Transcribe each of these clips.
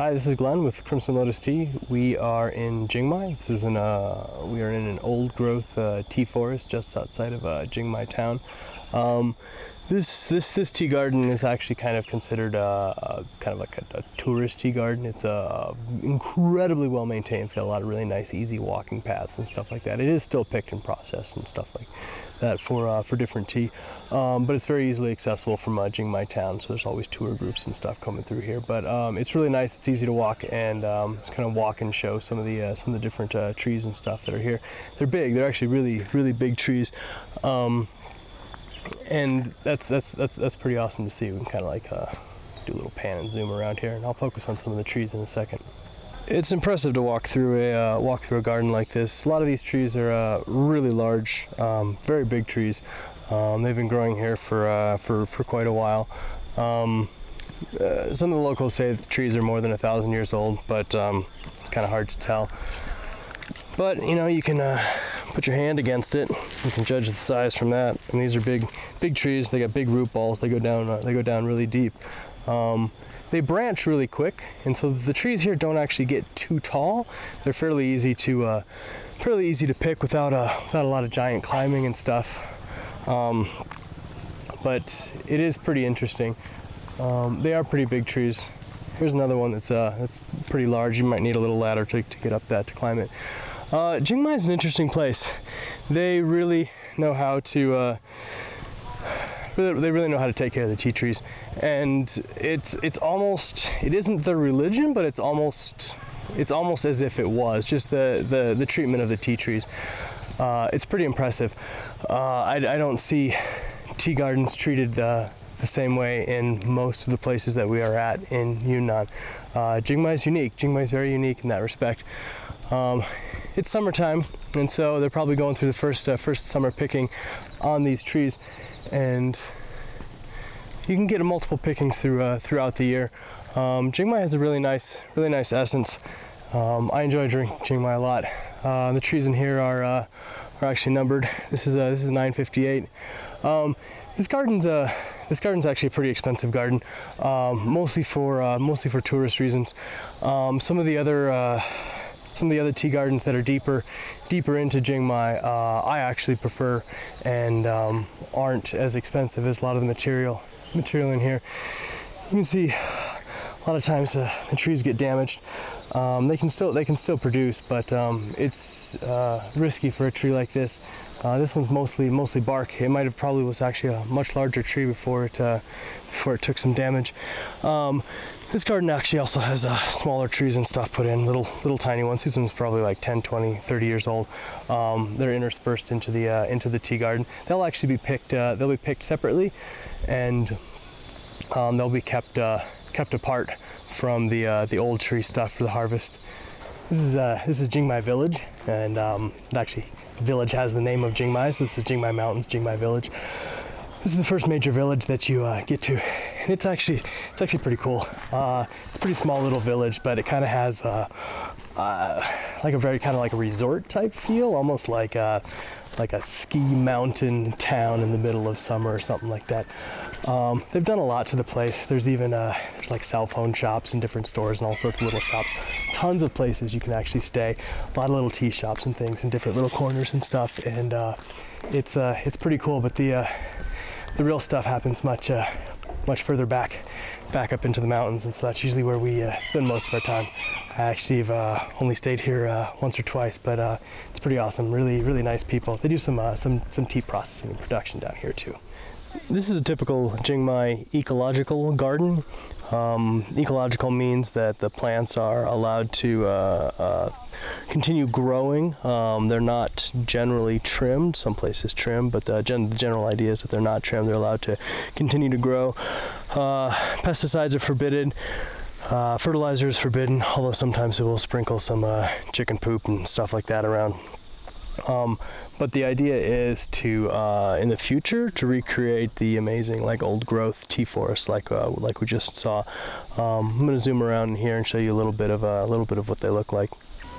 Hi, this is Glenn with Crimson Lotus Tea. We are in Jingmai. We are in an old growth tea forest just outside of Jingmai Town. This tea garden is actually kind of considered kind of like a tourist tea garden. It's incredibly well maintained. It's got a lot of really nice, easy walking paths and stuff like that. It is still picked and processed and stuff like that for different tea, but it's very easily accessible from Jingmai Town. So there's always tour groups and stuff coming through here. But it's really nice. It's easy to walk and just kind of walk and show some of the different trees and stuff that are here. They're big. They're actually really big trees. And that's pretty awesome to see. We can kind of like do a little pan and zoom around here, and I'll focus on some of the trees in a second. It's impressive to walk through a garden like this. A lot of these trees are really large, very big trees. They've been growing here for quite a while. Some of the locals say the trees are more than 1,000 years old, but it's kind of hard to tell. But you know, you can put your hand against it. You can judge the size from that. And these are big trees. They got big root balls. They go down really deep. They branch really quick, and so the trees here don't actually get too tall. They're fairly easy to pick without a lot of giant climbing and stuff. But it is pretty interesting. They are pretty big trees. Here's another one that's pretty large. You might need a little ladder to get up that to climb it. Jingmai is an interesting place. They really know how to take care of the tea trees, and it isn't the religion, but it's almost as if it was just the treatment of the tea trees. It's pretty impressive. I don't see tea gardens treated the same way in most of the places that we are at in Yunnan. Jingmai is unique. Jingmai is very unique in that respect. It's summertime, and so they're probably going through the first summer picking on these trees, and you can get multiple pickings throughout the year. Jingmai has a really nice essence. I enjoy drinking Jingmai a lot. The trees in here are actually numbered. This is 958. This garden's actually a pretty expensive garden, mostly for tourist reasons. Some of the other tea gardens that are deeper into Jingmai, I actually prefer, and aren't as expensive as a lot of the material in here. You can see a lot of times the trees get damaged. They can still produce, but it's risky for a tree like this. This one's mostly bark. It might have probably was actually a much larger tree before it took some damage. This garden actually also has smaller trees and stuff put in, little tiny ones. These ones probably like 10, 20, 30 years old. They're interspersed into the tea garden. They'll actually be picked. They'll be picked separately, and they'll be kept apart from the old tree stuff for the harvest. This is Jingmai Village, and actually the village has the name of Jingmai, so this is Jingmai Mountains, Jingmai Village. This is the first major village that you get to, and it's actually pretty cool. It's a pretty small little village, but it kind of has like a very kind of like a resort type feel, almost like a ski mountain town in the middle of summer or something like that. They've done a lot to the place. There's even there's like cell phone shops and different stores and all sorts of little shops. Tons of places you can actually stay. A lot of little tea shops and things in different little corners and stuff. And it's pretty cool. But the real stuff happens much further back up into the mountains, and so that's usually where we spend most of our time. I actually have only stayed here once or twice, but it's pretty awesome. Really nice people. They do some tea processing and production down here too. This is a typical Jingmai ecological garden. Ecological means that the plants are allowed to continue growing. They're not generally trimmed. Some places trim, but the general idea is that they're not trimmed. They're allowed to continue to grow. Pesticides are forbidden. Fertilizer is forbidden, although sometimes it will sprinkle some chicken poop and stuff like that around. But the idea is to, in the future, to recreate the amazing like old growth tea forests like we just saw. I'm going to zoom around in here and show you a little bit of what they look like.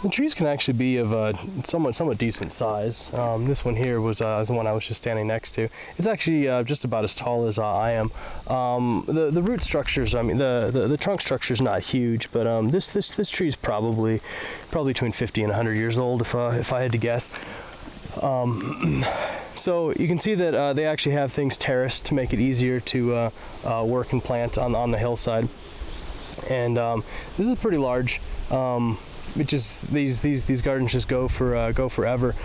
The trees can actually be of a somewhat decent size. This one here was the one I was just standing next to. It's actually just about as tall as I am. The root structures, I mean, the trunk structure is not huge, but this tree is probably between 50 and 100 years old, if I had to guess. So you can see that they actually have things terraced to make it easier to work and plant on the hillside. And this is pretty large. Which is these gardens just go forever.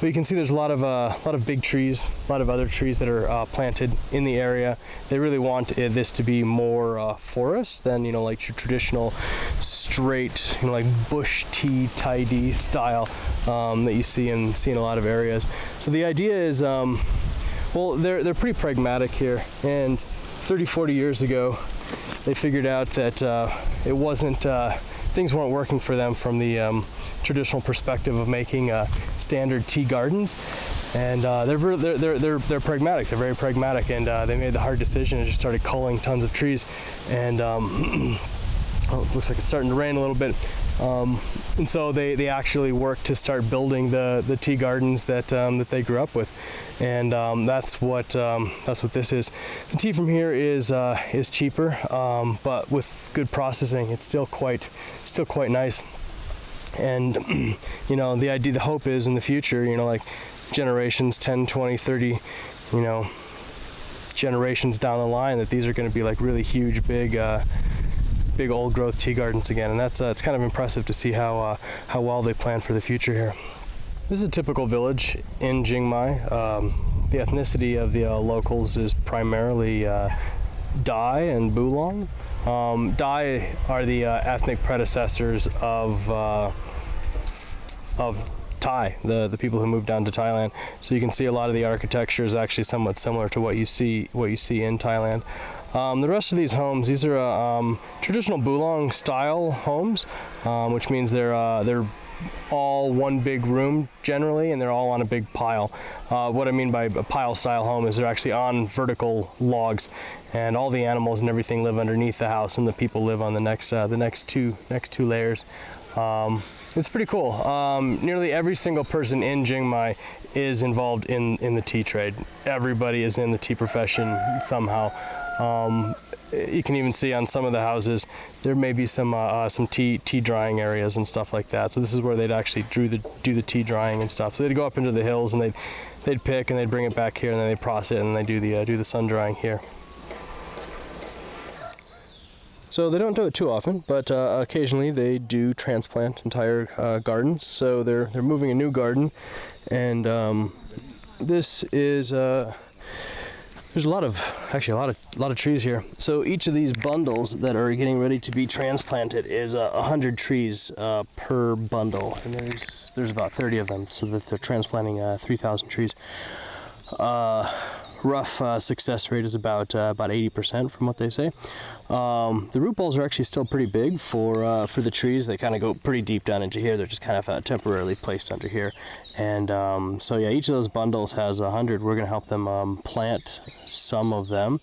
But you can see there's a lot of big trees, a lot of other trees that are planted in the area. They really want this to be more forest than, you know, like your traditional straight, you know, like bush tea tidy style that you see in a lot of areas. So the idea is, well, they're pretty pragmatic here, and 30-40 years ago they figured out that it wasn't things weren't working for them from the traditional perspective of making standard tea gardens, and they're pragmatic. They're very pragmatic, and they made the hard decision and just started culling tons of trees. And oh, it looks like it's starting to rain a little bit. And so they actually worked to start building the tea gardens that they grew up with, and that's what this is. The tea from here is cheaper, but with good processing, it's still quite nice. And you know, the hope is in the future, you know, like generations 10, 20, 30, you know, generations down the line, that these are going to be like really huge, big old growth tea gardens again. And that's it's kind of impressive to see how well they plan for the future here. This is a typical village in Jingmai. The ethnicity of the locals is primarily Dai and Bulong. Dai are the ethnic predecessors of Thai, the people who moved down to Thailand. So you can see a lot of the architecture is actually somewhat similar to what you see in Thailand. The rest of these homes, these are traditional Bulong style homes, which means they're all one big room generally, and they're all on a big pile. What I mean by a pile style home is they're actually on vertical logs, and all the animals and everything live underneath the house, and the people live on the next two layers. It's pretty cool. Nearly every single person in Jingmai is involved in the tea trade. Everybody is in the tea profession somehow. You can even see on some of the houses there may be some tea drying areas and stuff like that. So this is where they'd actually do the tea drying and stuff. So they'd go up into the hills and they'd pick and they'd bring it back here, and then they process it and they do the sun drying here. So they don't do it too often, but occasionally they do transplant entire gardens. So they're moving a new garden, and this is there's a lot of trees here. So each of these bundles that are getting ready to be transplanted is 100 trees per bundle, and there's about 30 of them. So that they're transplanting 3,000 trees. Rough success rate is about 80% from what they say. The root balls are actually still pretty big for the trees. They kind of go pretty deep down into here. They're just kind of temporarily placed under here. And so yeah, each of those bundles has 100. We're going to help them plant some of them.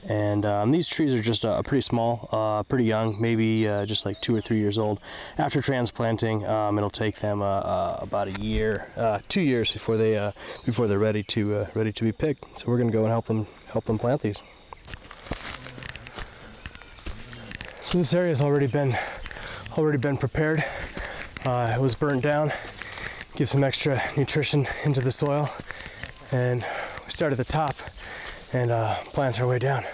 And these trees are just pretty small, pretty young, maybe just like 2 or 3 years old. After transplanting, it'll take them about a year, 2 years before they're ready to be picked. So we're going to go and help them plant these. So this area has already been prepared. It was burnt down, give some extra nutrition into the soil, and we start at the top and plant our way down.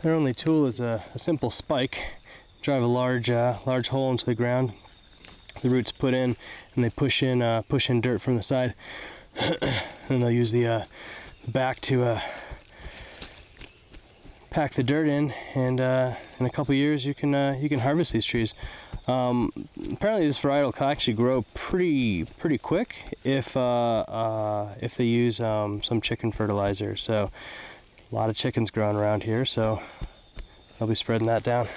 Their only tool is a simple spike. Drive a large hole into the ground. The roots put in, and they push in dirt from the side, and they'll use the back to pack the dirt in, and in a couple years you can harvest these trees. Apparently this varietal can actually grow pretty quick if they use some chicken fertilizer. So a lot of chickens growing around here, so I'll be spreading that down.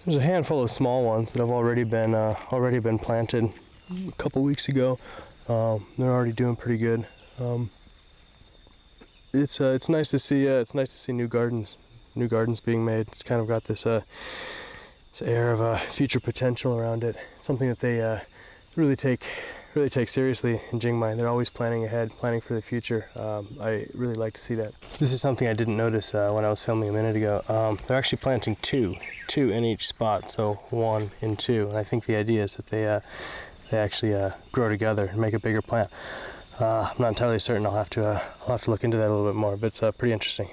There's a handful of small ones that have already been planted a couple weeks ago. They're already doing pretty good. It's nice to see new gardens being made. It's kind of got this air of future potential around it. Something that they really take seriously in Jingmai. They're always planning ahead, planning for the future. I really like to see that. This is something I didn't notice when I was filming a minute ago. They're actually planting two in each spot, so 1 and 2. And I think the idea is that they actually grow together and make a bigger plant. I'm not entirely certain. I'll have to look into that a little bit more, but it's pretty interesting.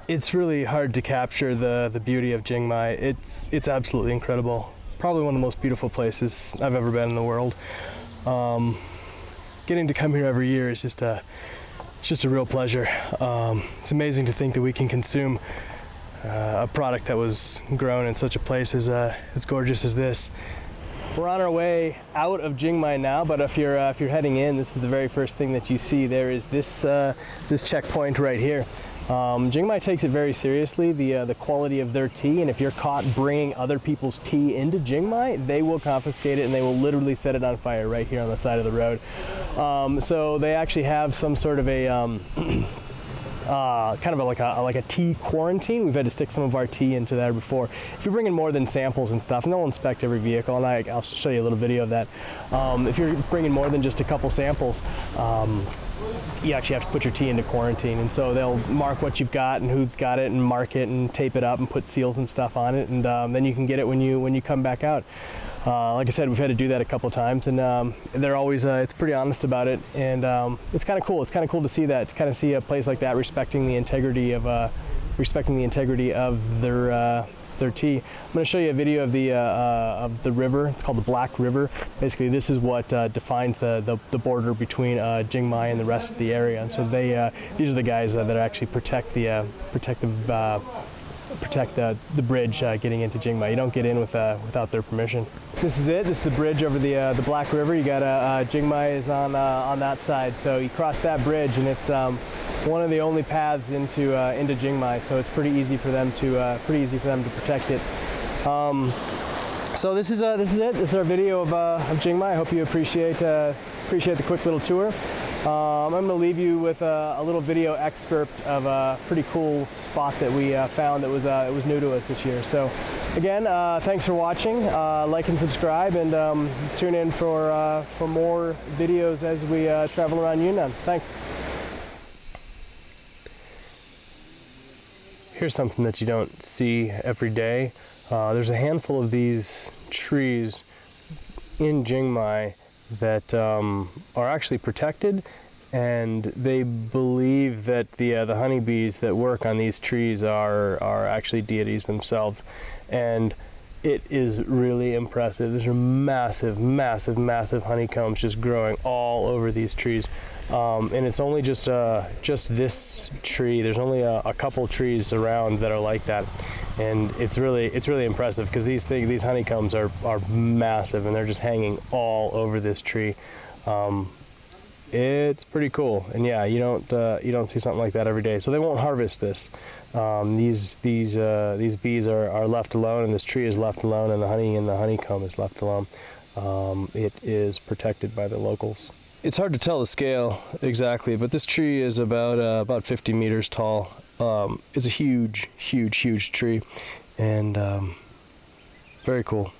It's really hard to capture the beauty of Jingmai. It's absolutely incredible. Probably one of the most beautiful places I've ever been in the world. Getting to come here every year is just a real pleasure. It's amazing to think that we can consume a product that was grown in such a place as gorgeous as this. We're on our way out of Jingmai now, but if you're heading in, this is the very first thing that you see. There is this checkpoint right here. Jingmai takes it very seriously, the quality of their tea, and if you're caught bringing other people's tea into Jingmai, they will confiscate it and they will literally set it on fire right here on the side of the road. So they actually have some sort of a kind of like a tea quarantine. We've had to stick some of our tea into there before. If you're bringing more than samples and stuff, and they'll inspect every vehicle, and I'll show you a little video of that. If you're bringing more than just a couple samples, you actually have to put your tea into quarantine, and so they'll mark what you've got and who's got it and mark it and tape it up and put seals and stuff on it, and then you can get it when you come back out. Like I said, we've had to do that a couple of times, and they're always it's pretty honest about it, and it's kind of cool. It's kind of cool to see that, to kind of see a place like that respecting the integrity of their tea. I'm going to show you a video of the river. It's called the Black River. Basically, this is what defines the border between Jingmai and the rest of the area. And so these are the guys that actually protect the bridge getting into Jingmai. You don't get in without their permission. This is it. This is the bridge over the Black River. You got Jingmai is on that side. So you cross that bridge, and it's one of the only paths into Jingmai. So it's pretty easy for them to protect it. So this is it. This is our video of Jingmai. I hope you appreciate the quick little tour. I'm going to leave you with a little video excerpt of a pretty cool spot that we found that was new to us this year. So again, thanks for watching. Like and subscribe, and tune in for more videos as we travel around Yunnan. Thanks. Here's something that you don't see every day. There's a handful of these trees in Jingmai that are actually protected, and they believe that the honeybees that work on these trees are actually deities themselves, and it is really impressive. There's massive, massive, massive honeycombs just growing all over these trees, and it's only just this tree. There's only a couple trees around that are like that. And it's really impressive, because these honeycombs are massive, and they're just hanging all over this tree. It's pretty cool, and yeah, you don't see something like that every day. So they won't harvest this. These bees are left alone, and this tree is left alone, and the honey in the honeycomb is left alone. It is protected by the locals. It's hard to tell the scale exactly, but this tree is about 50 meters tall. It's a huge, huge, huge tree, and very cool.